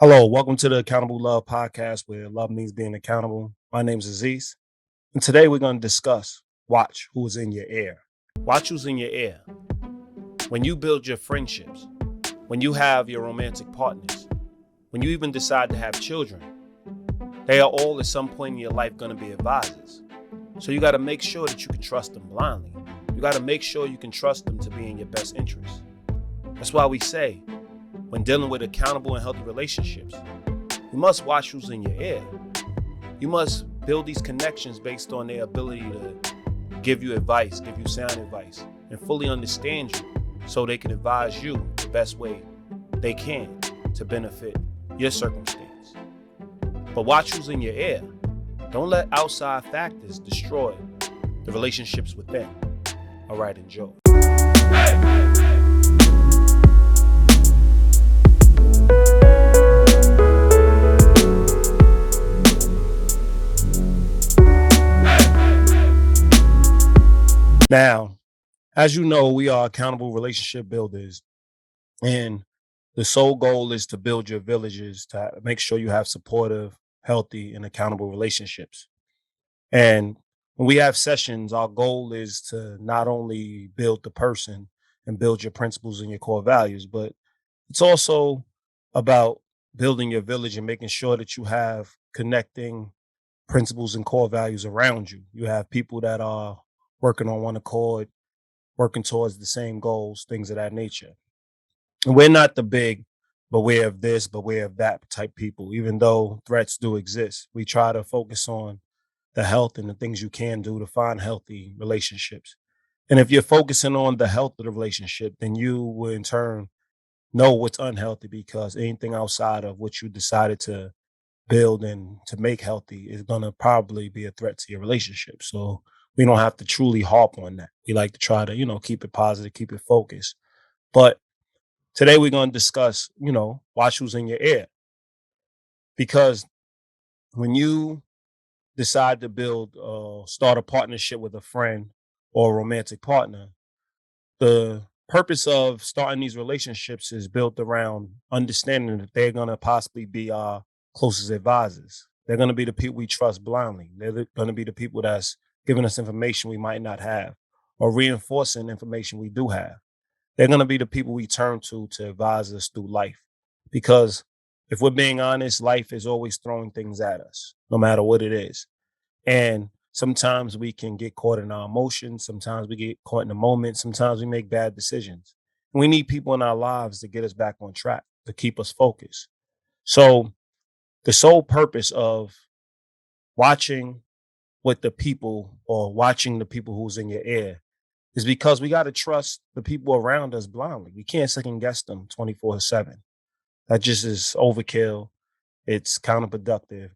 Hello, welcome to the Accountable Love Podcast, where love means being accountable. My name is Aziz, and today we're going to discuss watch who's in your ear. Watch who's in your ear. When you build your friendships, when you have your romantic partners, when you even decide to have children, they are all at some point in your life going to be advisors. So you got to make sure that you can trust them blindly. You got to make sure you can trust them to be in your best interest. That's why we say, when dealing with accountable and healthy relationships, you must watch who's in your ear. You must build these connections based on their ability to give you advice, give you sound advice, and fully understand you so they can advise you the best way they can to benefit your circumstance. But watch who's in your ear. Don't let outside factors destroy the relationships within. All right, enjoy. Now, as you know, we are accountable relationship builders, and the sole goal is to build your villages to make sure you have supportive, healthy, and accountable relationships. And when we have sessions, our goal is to not only build the person and build your principles and your core values, but it's also about building your village and making sure that you have connecting principles and core values around you. You have people that are working on one accord, working towards the same goals, things of that nature. And we're not the big beware of this, beware of that type people, even though threats do exist. We try to focus on the health and the things you can do to find healthy relationships. And if you're focusing on the health of the relationship, then you will in turn know what's unhealthy, because anything outside of what you decided to build and to make healthy is going to probably be a threat to your relationship. So we don't have to truly harp on that. We like to try to, keep it positive, keep it focused. But today we're going to discuss, watch who's in your ear. Because when you decide to start a partnership with a friend or a romantic partner, the purpose of starting these relationships is built around understanding that they're going to possibly be our closest advisors. They're going to be the people we trust blindly. They're going to be the people that's giving us information we might not have or reinforcing information we do have. They're going to be the people we turn to advise us through life. Because if we're being honest, life is always throwing things at us, no matter what it is. And sometimes we can get caught in our emotions. Sometimes we get caught in the moment. Sometimes we make bad decisions. We need people in our lives to get us back on track, to keep us focused. So the sole purpose of watching watching the people who's in your ear is because we got to trust the people around us blindly. We can't second guess them 24/7. That just is overkill. It's counterproductive.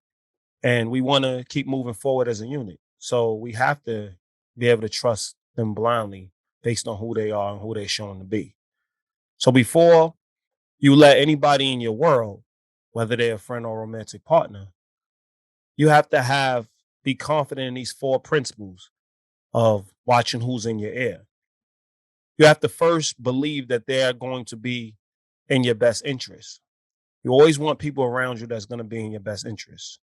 And we want to keep moving forward as a unit. So we have to be able to trust them blindly based on who they are and who they're showing to be. So before you let anybody in your world, whether they're a friend or romantic partner, you have to be confident in these four principles of watching who's in your ear. You have to first believe that they're going to be in your best interest. You always want people around you that's going to be in your best interest.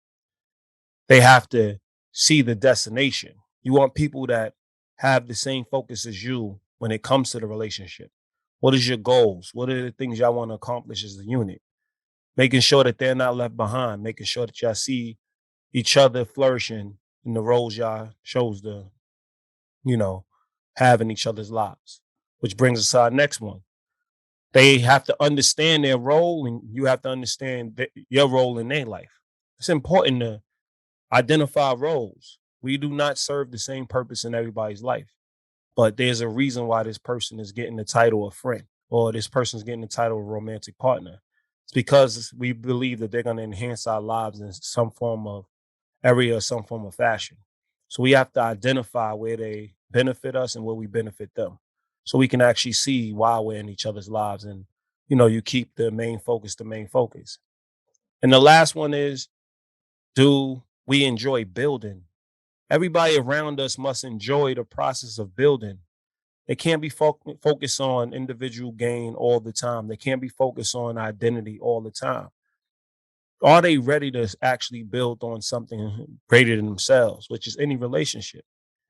They have to see the destination. You want people that have the same focus as you when it comes to the relationship. What is your goals? What are the things y'all want to accomplish as a unit? Making sure that they're not left behind, making sure that y'all see each other flourishing in the roles y'all chose to, you know, have in each other's lives. Which brings us to our next one. They have to understand their role, and you have to understand your role in their life. It's important to identify roles. We do not serve the same purpose in everybody's life, but there's a reason why this person is getting the title of friend or this person's getting the title of romantic partner. It's because we believe that they're going to enhance our lives in some form of area or some form of fashion. So we have to identify where they benefit us and where we benefit them, so we can actually see why we're in each other's lives. And, you keep the main focus the main focus. And the last one is, do we enjoy building? Everybody around us must enjoy the process of building. They can't be focused on individual gain all the time. They can't be focused on identity all the time. Are they ready to actually build on something greater than themselves, which is any relationship?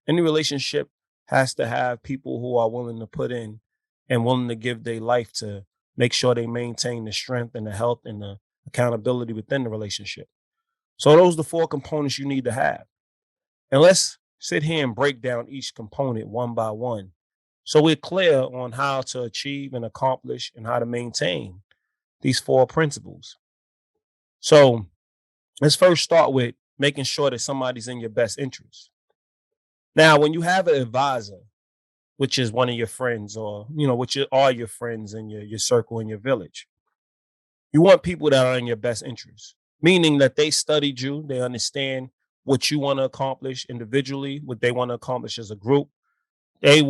Any relationship has to have people who are willing to put in and willing to give their life to make sure they maintain the strength and the health and the accountability within the relationship. So those are the four components you need to have. And let's sit here and break down each component one by one. So we're clear on how to achieve and accomplish and how to maintain these four principles. So let's first start with making sure that somebody's in your best interest. Now, when you have an advisor, which is one of your friends or, which are your friends in your circle in your village, you want people that are in your best interest, meaning that they studied you, they understand what you want to accomplish individually, what they want to accomplish as a group. They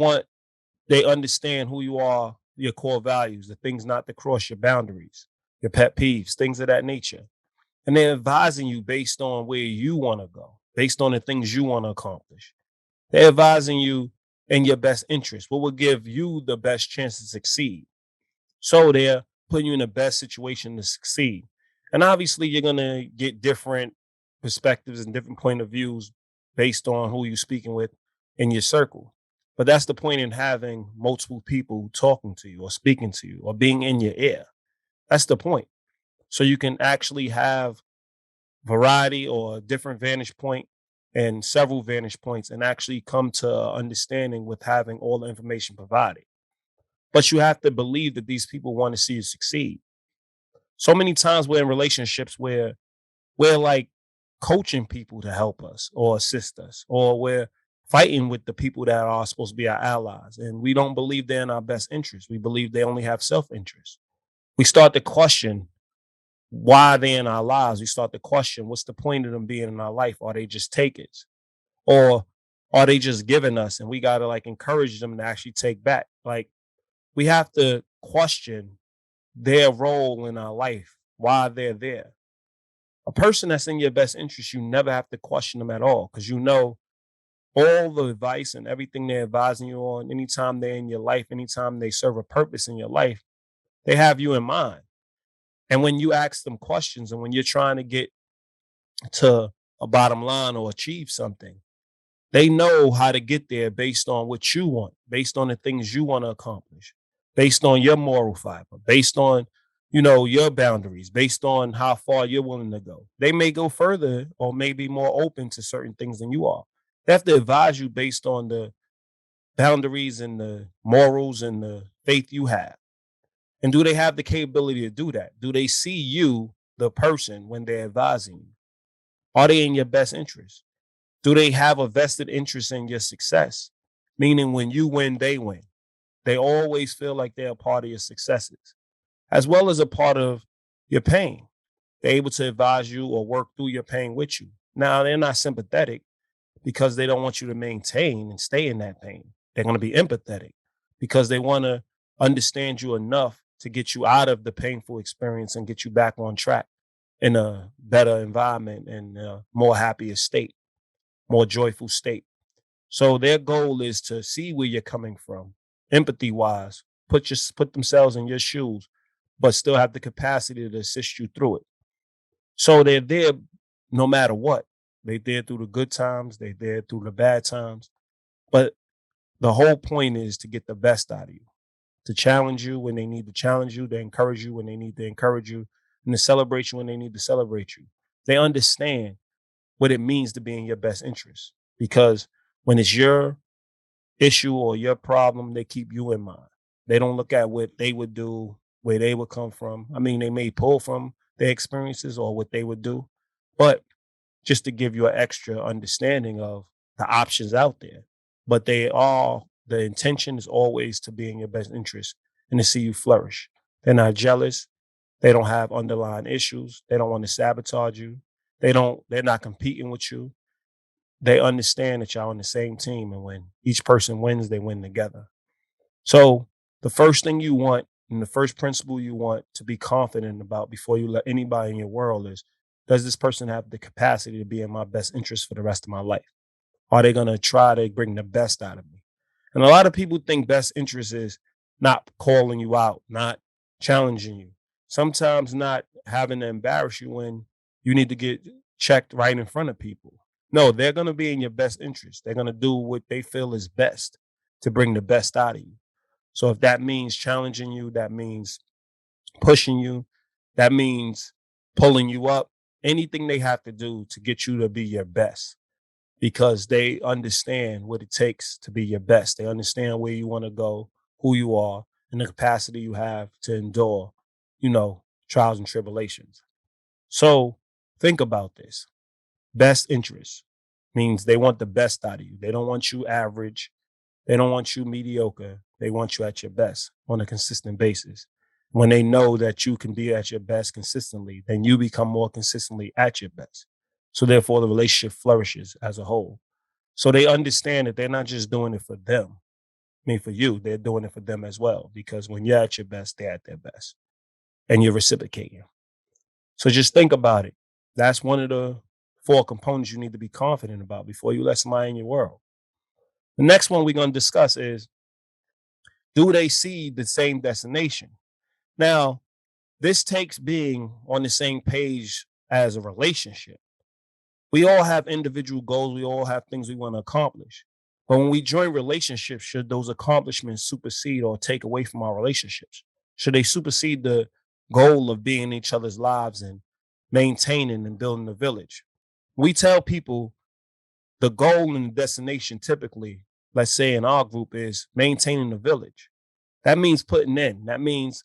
understand who you are, your core values, the things not to cross your boundaries, your pet peeves, things of that nature. And they're advising you based on where you want to go, based on the things you want to accomplish. They're advising you in your best interest, what will give you the best chance to succeed. So they're putting you in the best situation to succeed. And obviously, you're going to get different perspectives and different point of views based on who you're speaking with in your circle. But that's the point in having multiple people talking to you or speaking to you or being in your ear. That's the point. So you can actually have variety or a different vantage point and several vantage points and actually come to understanding with having all the information provided. But you have to believe that these people want to see you succeed. So many times we're in relationships where we're like coaching people to help us or assist us, or we're fighting with the people that are supposed to be our allies. And we don't believe they're in our best interest. We believe they only have self-interest. We start to question why they're in our lives. We start to question what's the point of them being in our life? Are they just takers? Or are they just giving us and we got to like encourage them to actually take back? Like we have to question their role in our life, why they're there. A person that's in your best interest, you never have to question them at all because you know all the advice and everything they're advising you on, anytime they're in your life, anytime they serve a purpose in your life, they have you in mind. And when you ask them questions and when you're trying to get to a bottom line or achieve something, they know how to get there based on what you want, based on the things you want to accomplish, based on your moral fiber, based on, your boundaries, based on how far you're willing to go. They may go further or may be more open to certain things than you are. They have to advise you based on the boundaries and the morals and the faith you have. And do they have the capability to do that? Do they see you, the person, when they're advising you? Are they in your best interest? Do they have a vested interest in your success? Meaning when you win, they win. They always feel like they're a part of your successes, as well as a part of your pain. They're able to advise you or work through your pain with you. Now, they're not sympathetic because they don't want you to maintain and stay in that pain. They're going to be empathetic because they want to understand you enough to get you out of the painful experience and get you back on track in a better environment and a more happier state, more joyful state. So their goal is to see where you're coming from, empathy wise, put themselves in your shoes, but still have the capacity to assist you through it. So they're there no matter what. They're there through the good times, they're there through the bad times. But the whole point is to get the best out of you, to challenge you when they need to challenge you, to encourage you when they need to encourage you, and to celebrate you when they need to celebrate you. They understand what it means to be in your best interest because when it's your issue or your problem, they keep you in mind. They don't look at what they would do, where they would come from. I mean, they may pull from their experiences or what they would do, but just to give you an extra understanding of the options out there. But the intention is always to be in your best interest and to see you flourish. They're not jealous. They don't have underlying issues. They don't want to sabotage you. They're not competing with you. They understand that y'all on the same team. And when each person wins, they win together. So the first thing you want and the first principle you want to be confident about before you let anybody in your world is, does this person have the capacity to be in my best interest for the rest of my life? Are they going to try to bring the best out of me? And a lot of people think best interest is not calling you out, not challenging you, sometimes not having to embarrass you when you need to get checked right in front of people. No, they're going to be in your best interest. They're going to do what they feel is best to bring the best out of you. So if that means challenging you, that means pushing you, that means pulling you up, anything they have to do to get you to be your best because they understand what it takes to be your best. They understand where you want to go, who you are, and the capacity you have to endure, trials and tribulations. So think about this. Best interest means they want the best out of you. They don't want you average. They don't want you mediocre. They want you at your best on a consistent basis. When they know that you can be at your best consistently, then you become more consistently at your best. So therefore, the relationship flourishes as a whole. So they understand that they're not just doing it for them. I mean, for you, they're doing it for them as well. Because when you're at your best, they're at their best. And you're reciprocating. So just think about it. That's one of the 4 components you need to be confident about before you let somebody in your world. The next one we're going to discuss is, do they see the same destination? Now, this takes being on the same page as a relationship. We all have individual goals. We all have things we want to accomplish. But when we join relationships, should those accomplishments supersede or take away from our relationships? Should they supersede the goal of being in each other's lives and maintaining and building the village? We tell people the goal and the destination typically, let's say in our group, is maintaining the village. That means putting in. That means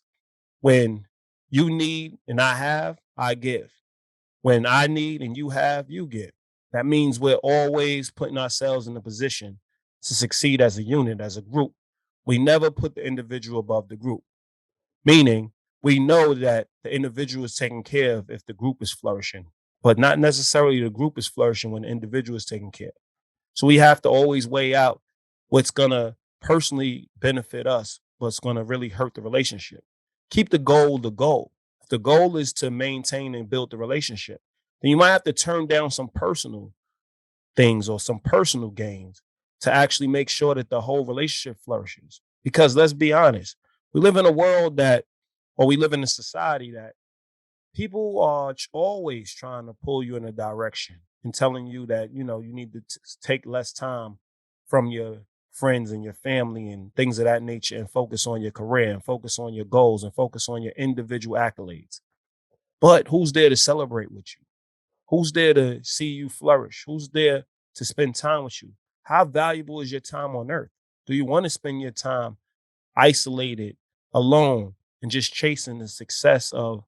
when you need and I have, I give. When I need and you have, you give. That means we're always putting ourselves in a position to succeed as a unit, as a group. We never put the individual above the group, meaning we know that the individual is taken care of if the group is flourishing, but not necessarily the group is flourishing when the individual is taken care of. So we have to always weigh out what's going to personally benefit us, what's going to really hurt the relationship. Keep the goal the goal. If the goal is to maintain and build the relationship, then you might have to turn down some personal things or some personal gains to actually make sure that the whole relationship flourishes. Because let's be honest, we live in a world or we live in a society that people are always trying to pull you in a direction and telling you that, you need to take less time from your friends and your family and things of that nature and focus on your career and focus on your goals and focus on your individual accolades. But who's there to celebrate with you? Who's there to see you flourish? Who's there to spend time with you? How valuable is your time on earth? Do you want to spend your time isolated, alone, and just chasing the success of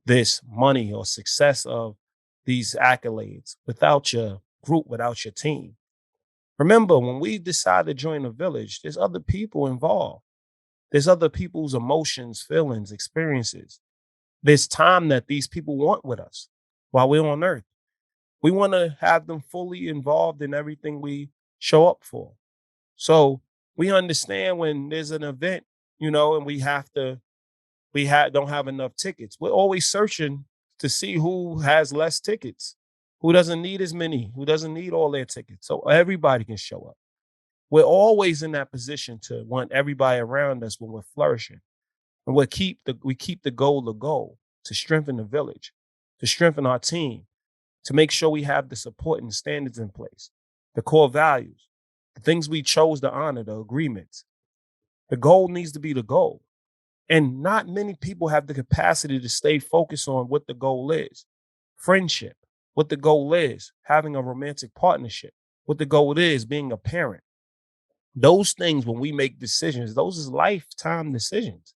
this money or success of these accolades without your group, without your team? Remember, when we decide to join a village, there's other people involved. There's other people's emotions, feelings, experiences. There's time that these people want with us while we're on earth. We want to have them fully involved in everything we show up for. So we understand when there's an event, and we don't have enough tickets. We're always searching to see who has less tickets, who doesn't need as many, who doesn't need all their tickets. So everybody can show up. We're always in that position to want everybody around us when we're flourishing. And we keep the goal to strengthen the village, to strengthen our team, to make sure we have the support and standards in place, the core values, the things we chose to honor, the agreements. The goal needs to be the goal. And not many people have the capacity to stay focused on what the goal is. Friendship, what the goal is, having a romantic partnership, what the goal is, being a parent. Those things, when we make decisions, those is lifetime decisions.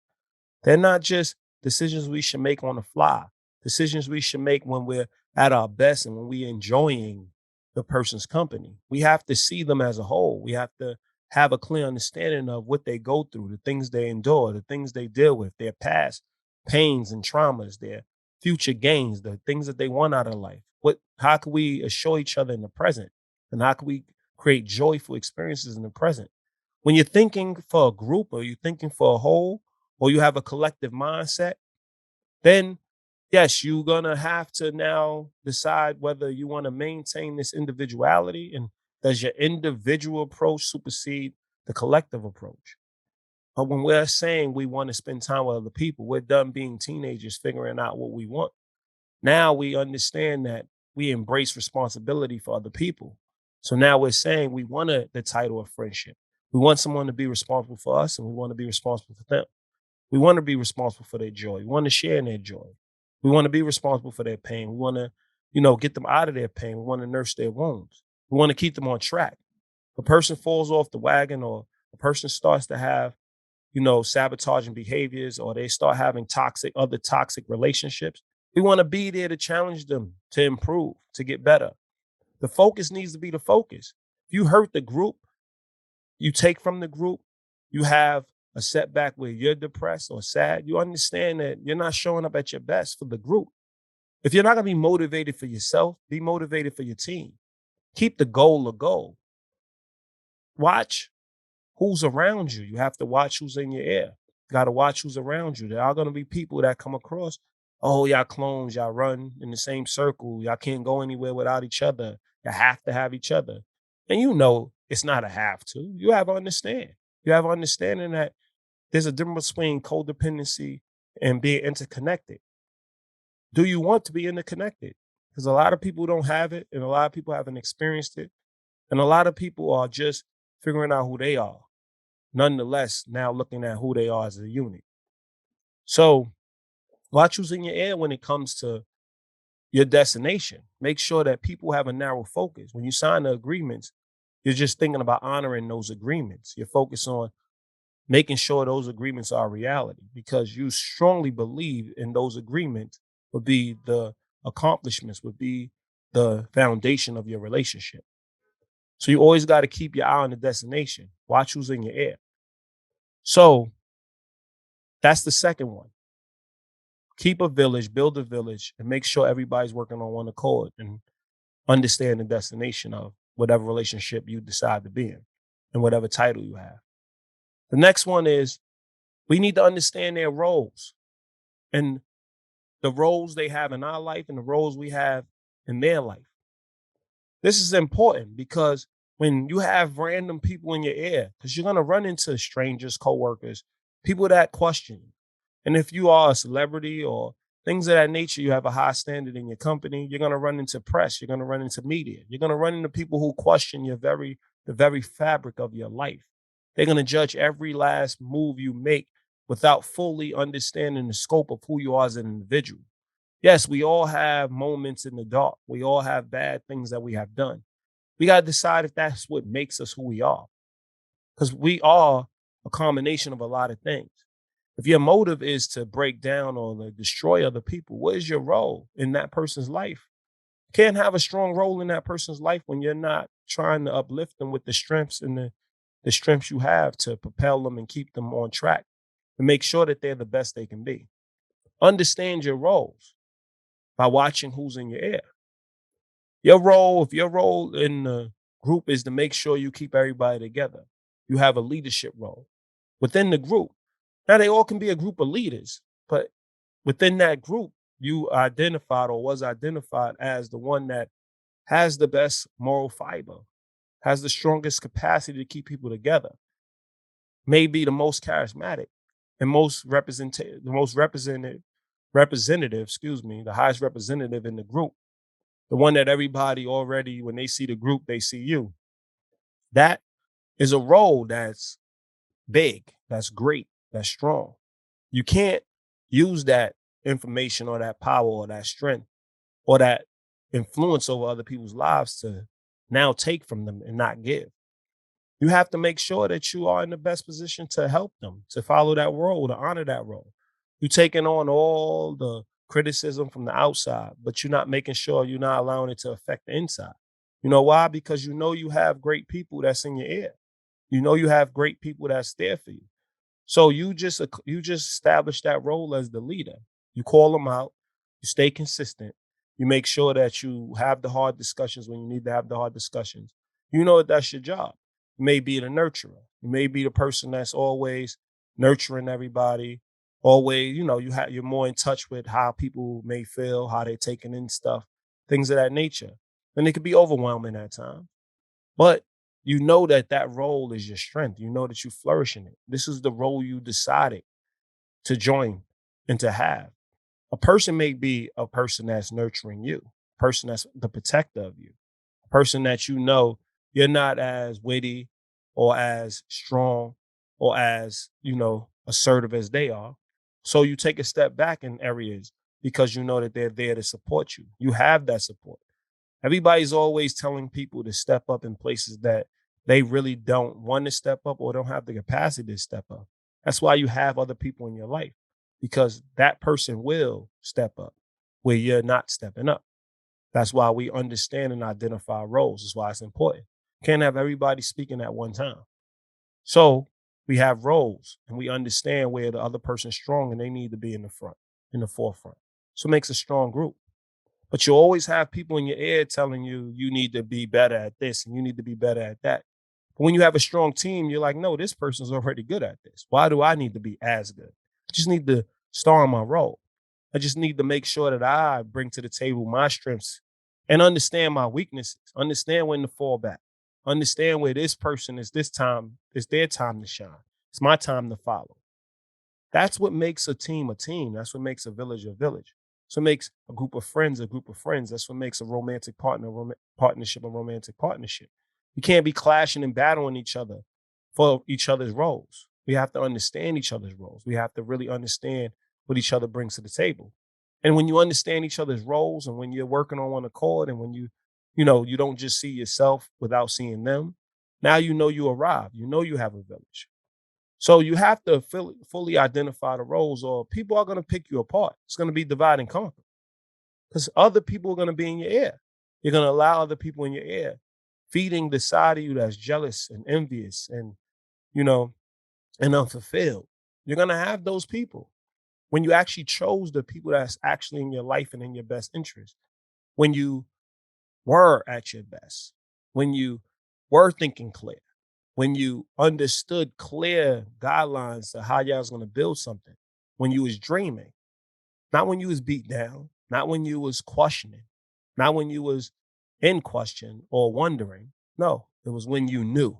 They're not just decisions we should make on the fly, decisions we should make when we're at our best and when we're enjoying the person's company. We have to see them as a whole. We have to have a clear understanding of what they go through, the things they endure, the things they deal with, their past pains and traumas, their future gains, the things that they want out of life. How can we assure each other in the present? And how can we create joyful experiences in the present? When you're thinking for a group or you're thinking for a whole, or you have a collective mindset, then yes, you're going to have to now decide whether you want to maintain this individuality and does your individual approach supersede the collective approach. But when we're saying we want to spend time with other people, we're done being teenagers figuring out what we want. Now we understand that we embrace responsibility for other people. So now we're saying we want the title of friendship. We want someone to be responsible for us, and we want to be responsible for them. We want to be responsible for their joy. We want to share in their joy. We want to be responsible for their pain. We want to, get them out of their pain. We want to nurse their wounds. We want to keep them on track. If a person falls off the wagon, or a person starts to have, sabotaging behaviors, or they start having other toxic relationships, we want to be there to challenge them to improve, to get better. The focus needs to be the focus. If you hurt the group, you take from the group, you have a setback where you're depressed or sad, you understand that you're not showing up at your best for the group. If you're not going to be motivated for yourself, be motivated for your team. Keep the goal a goal. Watch who's around you. You have to watch who's in your ear. You got to watch who's around you. There are going to be people that come across, oh, y'all clones, y'all run in the same circle. Y'all can't go anywhere without each other. You have to have each other. And it's not a have to. You have to understand. You have understanding that there's a difference between codependency and being interconnected. Do you want to be interconnected? Because a lot of people don't have it, and a lot of people haven't experienced it. And a lot of people are just figuring out who they are. Nonetheless, now looking at who they are as a unit. So watch who's in your ear when it comes to your destination. Make sure that people have a narrow focus. When you sign the agreements, you're just thinking about honoring those agreements. You're focused on making sure those agreements are reality, because you strongly believe in those agreements would be the accomplishments, would be the foundation of your relationship. So you always got to keep your eye on the destination. Watch who's in your ear. So that's the second one. Keep a village, build a village, and make sure everybody's working on one accord and understand the destination of whatever relationship you decide to be in and whatever title you have. The next one is we need to understand their roles and the roles they have in our life and the roles we have in their life. This is important because when you have random people in your ear, because you're going to run into strangers, coworkers, people that question you. And if you are a celebrity or things of that nature, you have a high standard in your company, you're going to run into press, you're going to run into media, you're going to run into people who question the very fabric of your life. They're going to judge every last move you make without fully understanding the scope of who you are as an individual. Yes, we all have moments in the dark. We all have bad things that we have done. We got to decide if that's what makes us who we are, because we are a combination of a lot of things. If your motive is to break down or to destroy other people, what is your role in that person's life? You can't have a strong role in that person's life when you're not trying to uplift them with the strengths and the strengths you have to propel them and keep them on track and make sure that they're the best they can be. Understand your roles by watching who's in your ear. If your role in the group is to make sure you keep everybody together, you have a leadership role within the group. Now, they all can be a group of leaders, but within that group, you identified or was identified as the one that has the best moral fiber, has the strongest capacity to keep people together, may be the most charismatic and the highest representative in the group, the one that everybody already, when they see the group, they see you. That is a role that's big, that's great, that's strong. You can't use that information or that power or that strength or that influence over other people's lives to now take from them and not give. You have to make sure that you are in the best position to help them, to follow that role, to honor that role. You're taking on all the criticism from the outside, but you're not making sure you're not allowing it to affect the inside. You know why? Because you have great people that's in your ear. You have great people that's there for you. So you just establish that role as the leader. You call them out, you stay consistent, you make sure that you have the hard discussions when you need to have the hard discussions. You know that that's your job. You may be the nurturer. You may be the person that's always nurturing everybody. Always, you're more in touch with how people may feel, how they're taking in stuff, things of that nature. And it could be overwhelming at times. But you know that role is your strength. You know that you flourish in it. This is the role you decided to join and to have. A person may be a person that's nurturing you, a person that's the protector of you, a person that you know you're not as witty or as strong or as, assertive as they are. So you take a step back in areas because you know that they're there to support you. You have that support. Everybody's always telling people to step up in places that they really don't want to step up or don't have the capacity to step up. That's why you have other people in your life, because that person will step up where you're not stepping up. That's why we understand and identify roles. That's why it's important. Can't have everybody speaking at one time. So we have roles and we understand where the other person's strong and they need to be in the front, in the forefront. So it makes a strong group. But you always have people in your ear telling you you need to be better at this and you need to be better at that. But when you have a strong team, you're like, no, this person's already good at this. Why do I need to be as good? I just need to star in my role. I just need to make sure that I bring to the table my strengths and understand my weaknesses, understand when to fall back, understand where this person is this time, it's their time to shine. It's my time to follow. That's what makes a team a team. That's what makes a village a village. So it makes a group of friends a group of friends. That's what makes a romantic partnership a romantic partnership. We can't be clashing and battling each other for each other's roles. We have to understand each other's roles. We have to really understand what each other brings to the table. And when you understand each other's roles and when you're working on one accord and when you don't just see yourself without seeing them, now you know you arrived. You know you have a village. So you have to fully identify the roles, or people are going to pick you apart. It's going to be divide and conquer because other people are going to be in your ear. You're going to allow other people in your ear, feeding the side of you that's jealous and envious and, you know, and unfulfilled. You're going to have those people when you actually chose the people that's actually in your life and in your best interest. When you were at your best, when you were thinking clear, when you understood clear guidelines to how y'all was going to build something, when you was dreaming, not when you was beat down, not when you was questioning, not when you was in question or wondering. No, it was when you knew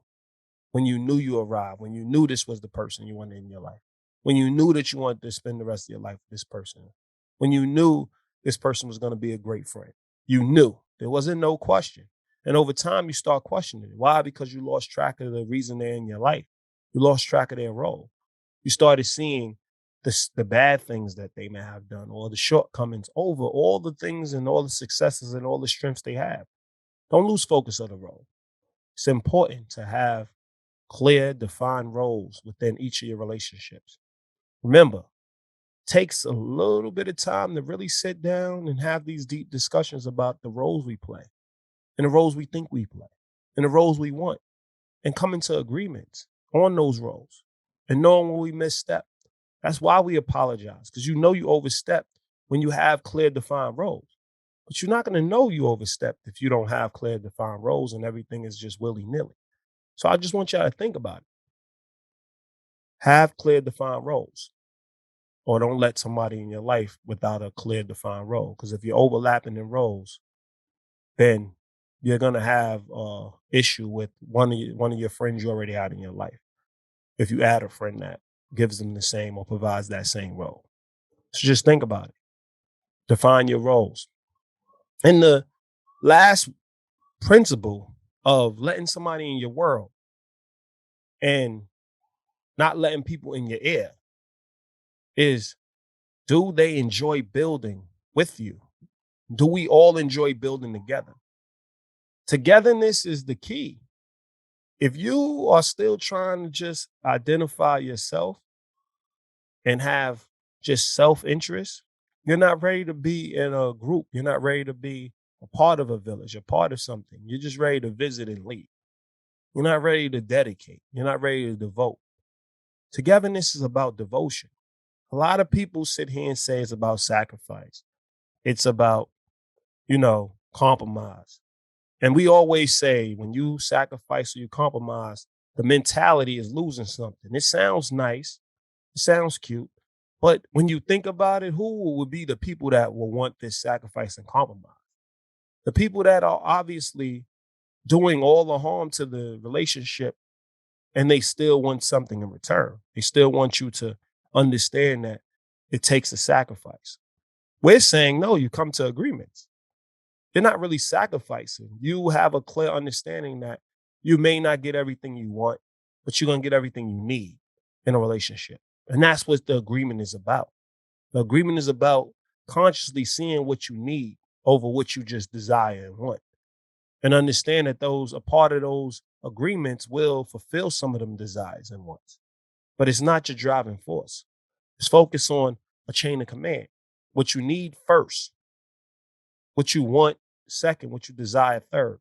you arrived, when you knew this was the person you wanted in your life, when you knew that you wanted to spend the rest of your life with this person, when you knew this person was going to be a great friend. You knew. There wasn't no question. And over time, you start questioning it. Why? Because you lost track of the reason they're in your life. You lost track of their role. You started seeing the bad things that they may have done or the shortcomings over all the things and all the successes and all the strengths they have. Don't lose focus of the role. It's important to have clear, defined roles within each of your relationships. Remember, it takes a little bit of time to really sit down and have these deep discussions about the roles we play and the roles we think we play and the roles we want and come into agreements on those roles and knowing when we misstep. That's why we apologize, because you know you overstepped when you have clear, defined roles. But you're not going to know you overstepped if you don't have clear, defined roles and everything is just willy-nilly. So I just want y'all to think about it. Have clear, defined roles, or don't let somebody in your life without a clear, defined role. Because if you're overlapping in roles, then you're going to have an issue with one of your friends you already had in your life. If you add a friend that gives them the same or provides that same role. So just think about it. Define your roles. And the last principle of letting somebody in your world and not letting people in your ear is, do they enjoy building with you? Do we all enjoy building together? Togetherness is the key. If you are still trying to just identify yourself and have just self-interest, you're not ready to be in a group. You're not ready to be a part of a village, a part of something. You're just ready to visit and leave. You're not ready to dedicate. You're not ready to devote. Togetherness is about devotion. A lot of people sit here and say it's about sacrifice. It's about, compromise. And we always say when you sacrifice or you compromise, the mentality is losing something. It sounds nice. It sounds cute. But when you think about it, who would be the people that will want this sacrifice and compromise? The people that are obviously doing all the harm to the relationship and they still want something in return. They still want you to understand that it takes a sacrifice. We're saying, no, you come to agreements. You're not really sacrificing. You have a clear understanding that you may not get everything you want, but you're going to get everything you need in a relationship. And that's what the agreement is about. The agreement is about consciously seeing what you need over what you just desire and want. And understand that a part of those agreements will fulfill some of them desires and wants. But it's not your driving force. It's focused on a chain of command. What you need first, what you want second, what you desire third.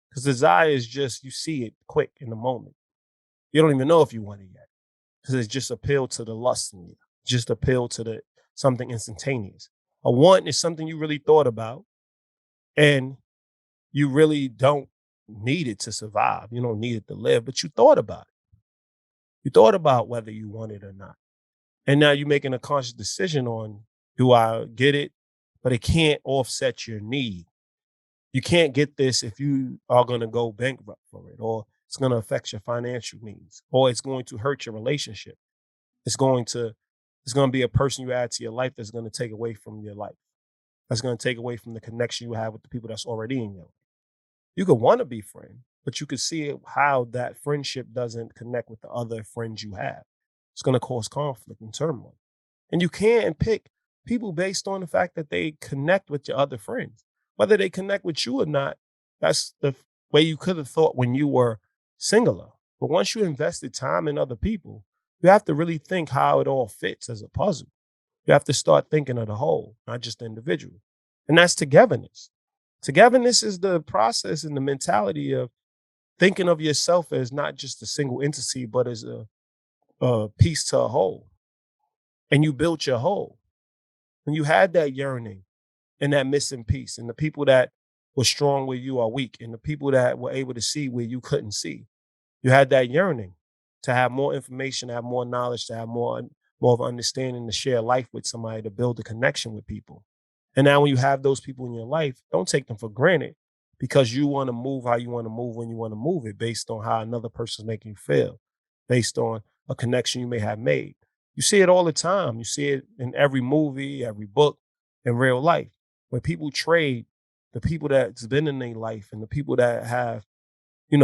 Because desire is just, you see it quick in the moment. You don't even know if you want it yet. Because it's just appeal to the lust in you. Just appeal to the something instantaneous. A want is something you really thought about and you really don't need it to survive. You don't need it to live, but you thought about it. You thought about whether you want it or not. And now you're making a conscious decision on, do I get it? But it can't offset your need. You can't get this if you are going to go bankrupt for it, or it's going to affect your financial needs, or it's going to hurt your relationship. It's going to be a person you add to your life that's going to take away from your life. That's going to take away from the connection you have with the people that's already in your life. You could want to be friends, but you could see how that friendship doesn't connect with the other friends you have. It's going to cause conflict and turmoil. And you can't pick people based on the fact that they connect with your other friends. Whether they connect with you or not, that's the way you could have thought when you were singular. But once you invested time in other people, you have to really think how it all fits as a puzzle. You have to start thinking of the whole, not just the individual. And that's togetherness. Togetherness is the process and the mentality of thinking of yourself as not just a single entity, but as a piece to a whole. And you built your whole. When you had that yearning and that missing piece, and the people that were strong where you are weak, and the people that were able to see where you couldn't see, you had that yearning to have more information, to have more knowledge, to have more of understanding, to share life with somebody, to build a connection with people. And now when you have those people in your life, don't take them for granted because you want to move how you want to move when you want to move it based on how another person's making you feel, based on a connection you may have made. You see it all the time. You see it in every movie, every book, in real life, where people trade the people that's been in their life and the people that have,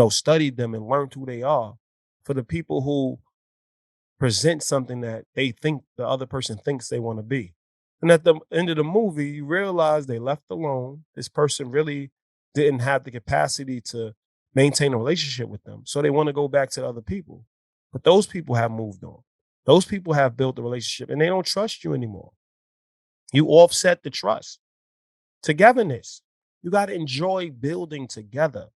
studied them and learned who they are for the people who present something that they think the other person thinks they want to be. And at the end of the movie, you realize they left alone. This person really didn't have the capacity to maintain a relationship with them. So they want to go back to the other people. But those people have moved on. Those people have built a relationship and they don't trust you anymore. You offset the trust. Togetherness. You got to enjoy building together.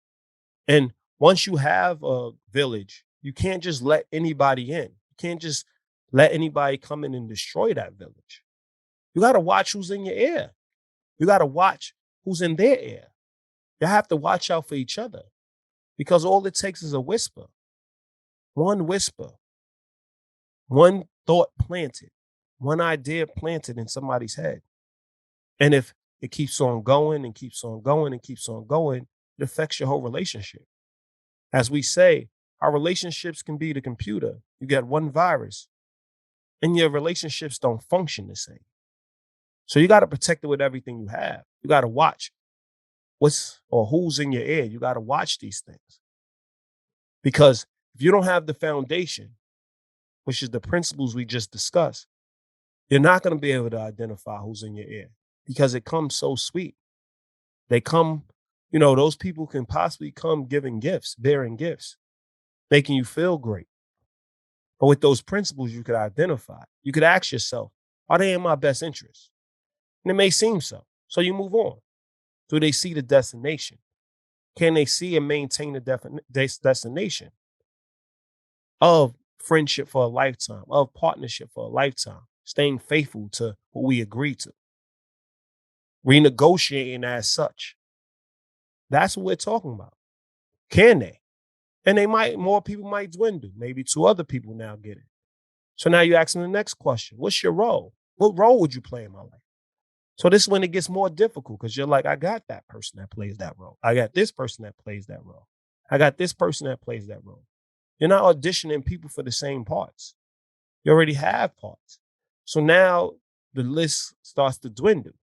And once you have a village, you can't just let anybody in. You can't just let anybody come in and destroy that village. You got to watch who's in your ear. You got to watch who's in their ear. You have to watch out for each other because all it takes is a whisper, one thought planted, one idea planted in somebody's head. And if it keeps on going and keeps on going and keeps on going, it affects your whole relationship. As we say, our relationships can be the computer. You get one virus and your relationships don't function the same. So you got to protect it with everything you have. You got to watch who's in your ear. You got to watch these things. Because if you don't have the foundation, which is the principles we just discussed, you're not going to be able to identify who's in your ear because it comes so sweet. They come, those people can possibly come giving gifts, bearing gifts, making you feel great. But with those principles, you could identify. You could ask yourself, are they in my best interest? And it may seem so. So you move on. Do they see the destination? Can they see and maintain the destination of friendship for a lifetime, of partnership for a lifetime, staying faithful to what we agreed to, renegotiating as such? That's what we're talking about. Can they? And more people might dwindle. Maybe two other people now get it. So now you're asking the next question. What's your role? What role would you play in my life? So this is when it gets more difficult because you're like, I got that person that plays that role. I got this person that plays that role. I got this person that plays that role. You're not auditioning people for the same parts. You already have parts. So now the list starts to dwindle.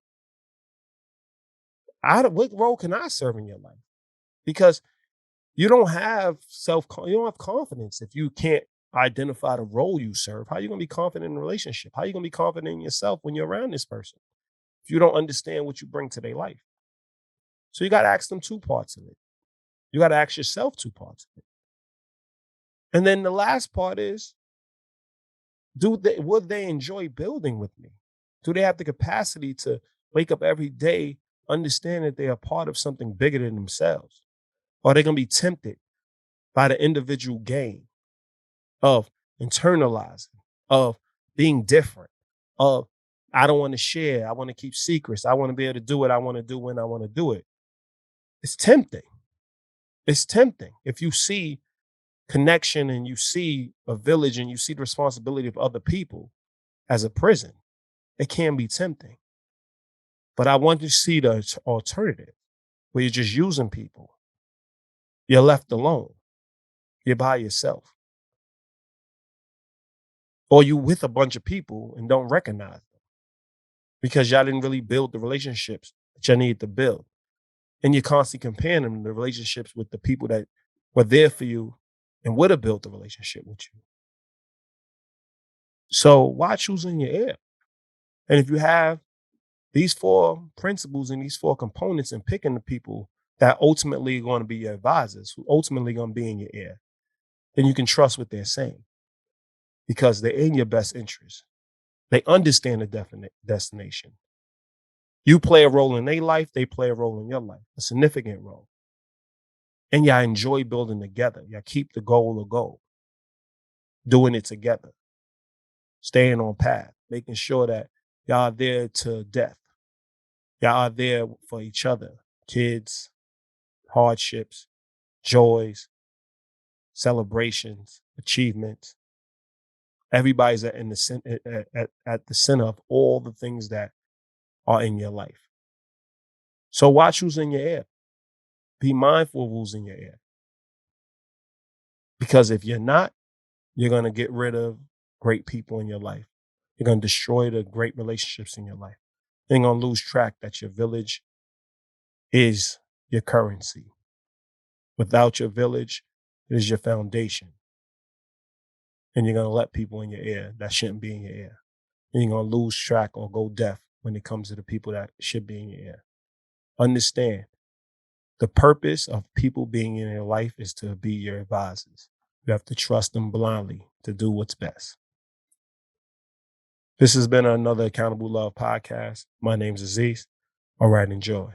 What role can I serve in your life? Because you don't have you don't have confidence if you can't identify the role you serve. How are you going to be confident in a relationship? How are you going to be confident in yourself when you're around this person if you don't understand what you bring to their life? So you got to ask them two parts of it. You got to ask yourself two parts of it. And then the last part is, would they enjoy building with me? Do they have the capacity to wake up every day, understand that they are part of something bigger than themselves? Or are they going to be tempted by the individual gain of internalizing, of being different, of I don't want to share, I want to keep secrets, I want to be able to do what I want to do when I want to do it? It's tempting. It's tempting. If you see connection and you see a village and you see the responsibility of other people as a prison, it can be tempting. But I want you to see the alternative where you're just using people. You're left alone. You're by yourself. Or you with a bunch of people and don't recognize them because y'all didn't really build the relationships that y'all needed to build. And you're constantly comparing them to the relationships with the people that were there for you and would have built the relationship with you. So why choosing your ear? And if you have these four principles and these four components and picking the people that ultimately are going to be your advisors, who ultimately going to be in your ear, then you can trust what they're saying because they're in your best interest. They understand the destination. You play a role in their life, they play a role in your life, a significant role. And y'all enjoy building together. Y'all keep the goal a goal, doing it together, staying on path, making sure that y'all are there to death. Y'all are there for each other, kids, hardships, joys, celebrations, achievements. Everybody's at the center of all the things that are in your life. So watch who's in your ear. Be mindful of who's in your ear. Because if you're not, you're going to get rid of great people in your life. You're going to destroy the great relationships in your life. You're going to lose track that your village is your currency. Without your village, it is your foundation. And you're going to let people in your ear that shouldn't be in your ear. And you're going to lose track or go deaf when it comes to the people that should be in your ear. Understand, the purpose of people being in your life is to be your advisors. You have to trust them blindly to do what's best. This has been another Accountable Love Podcast. My name's Aziz. All right, enjoy.